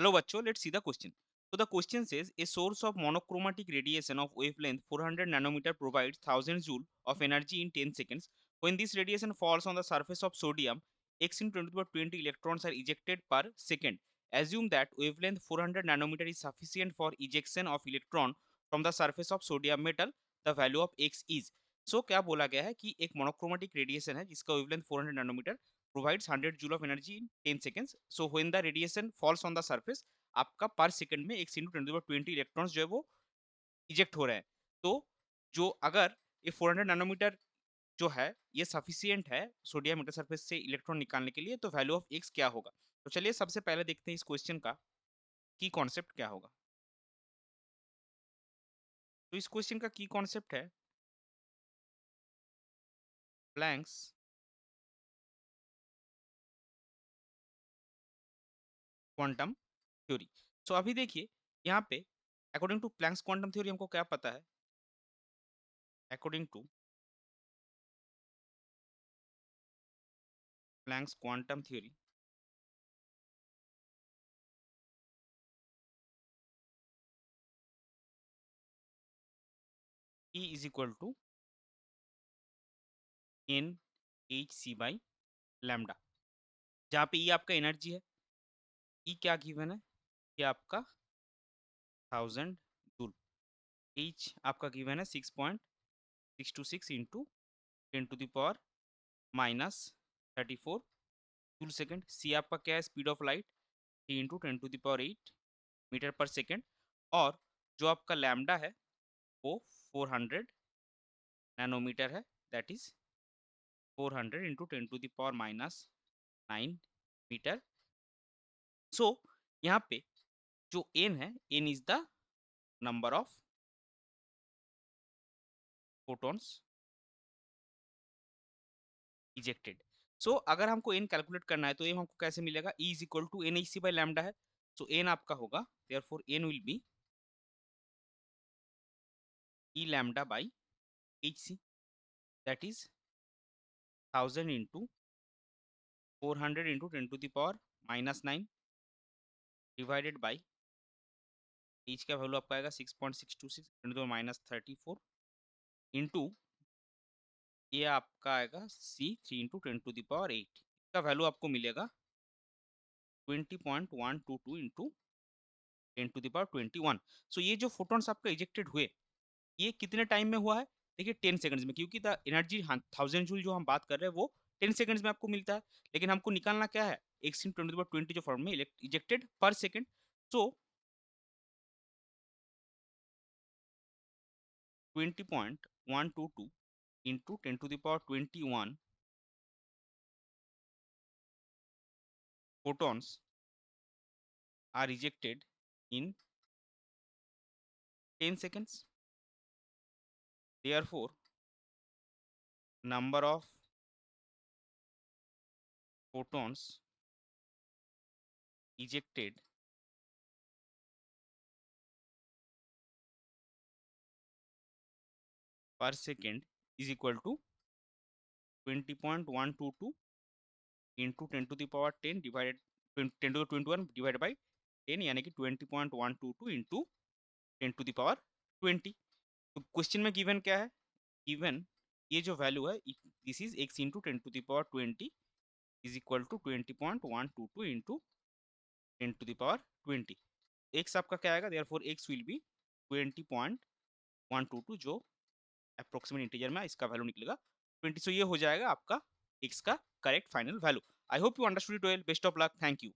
Hello, Bacho. Let's see the question. So the question says a source of monochromatic radiation of wavelength 400 nanometer provides 1000 joule of energy in 10 seconds. When this radiation falls on the surface of sodium, x into 10 to the power 20 electrons are ejected per second. Assume that wavelength 400 nanometer is sufficient for ejection of electron from the surface of sodium metal. The value of x is. So क्या बोला गया है कि एक monochromatic radiation है जिसका wavelength 400 nanometre provides 100 joule of energy in 10 seconds. So when the radiation falls on the surface, आपका पर सेकंड में x into 10 to the power 20 electrons जो है वो इजेक्ट हो रहे हैं. तो जो अगर ये 400 नैनोमीटर जो है ये सफिशियंट है सोडियम मेटल सरफेस से इलेक्ट्रॉन निकालने के लिए, तो वैल्यू ऑफ x क्या होगा. तो चलिए सबसे पहले देखते हैं इस क्वेश्चन का की कॉन्सेप्ट क्या होगा. तो इस क्वेश्चन का की कॉन्सेप्ट है प्लैंक्स क्वांटम थ्योरी. सो अभी देखिए यहाँ पे according to Planck's quantum theory हमको क्या पता है. According to Planck's quantum theory, E is equal to n h c by lambda, जहाँ पे ई आपका एनर्जी है. ई क्या गिवन है, ये आपका 1000 जूल. एच आपका गिवन है 6.626 into 10 to the power -34 joule second. C आपका क्या है, speed of light 3 into 10 to the power 8 metre पर सेकेंड. और जो आपका लैम्डा है वो 400 नैनोमीटर है, that is 400 into 10 to the power -9 metre. So यहाँ पे जो n है, n is the number of photons ejected. So अगर हमको n कैलकुलेट करना है तो ये हमको कैसे मिलेगा, E is equal to N h c by lambda है. सो n आपका होगा therefore n will be E lambda by H C, that is 1000 into 400 into 10 to the power -9 divided by H का वैल्यू आपका आएगा 6.626 -34 इंटू ये आपका आएगा सी 3 into 10 to the power 8. इसका वैल्यू आपको मिलेगा 20.122 इंटू 10 to the power 21. सो ये जो फोटॉन्स आपका इजेक्टेड हुए ये कितने टाइम में हुआ है, देखिए 10 सेकंड्स में, क्योंकि द एनर्जी 1000 जूल जो हम बात कर रहे हैं वो 10 सेकंड्स में आपको मिलता है. लेकिन हमको निकालना क्या है, x in 10 to the power 20 जो फॉर्म में इजेक्टेड पर second. So 20.122 into 10 to the power 21 photons are ejected in 10 seconds. Therefore, number of photons ejected per second is equal to 20.122 into 10 to the power 10 divided 10 to the 21 divided by 10, यानी कि 20.122 into 10 to the power 20. तो question में given क्या है, given ये जो value है this is x into 10 to the power 20 is equal to 20.122 into 10 to the power 20. x आपका क्या आएगा, देयरफॉर x विल बी 20.122 जो अप्रोक्सीमेट इंटीजर में इसका वैल्यू निकलेगा 20. सो ये हो जाएगा आपका x का correct final value. I hope you understood it well. Best of luck. Thank you.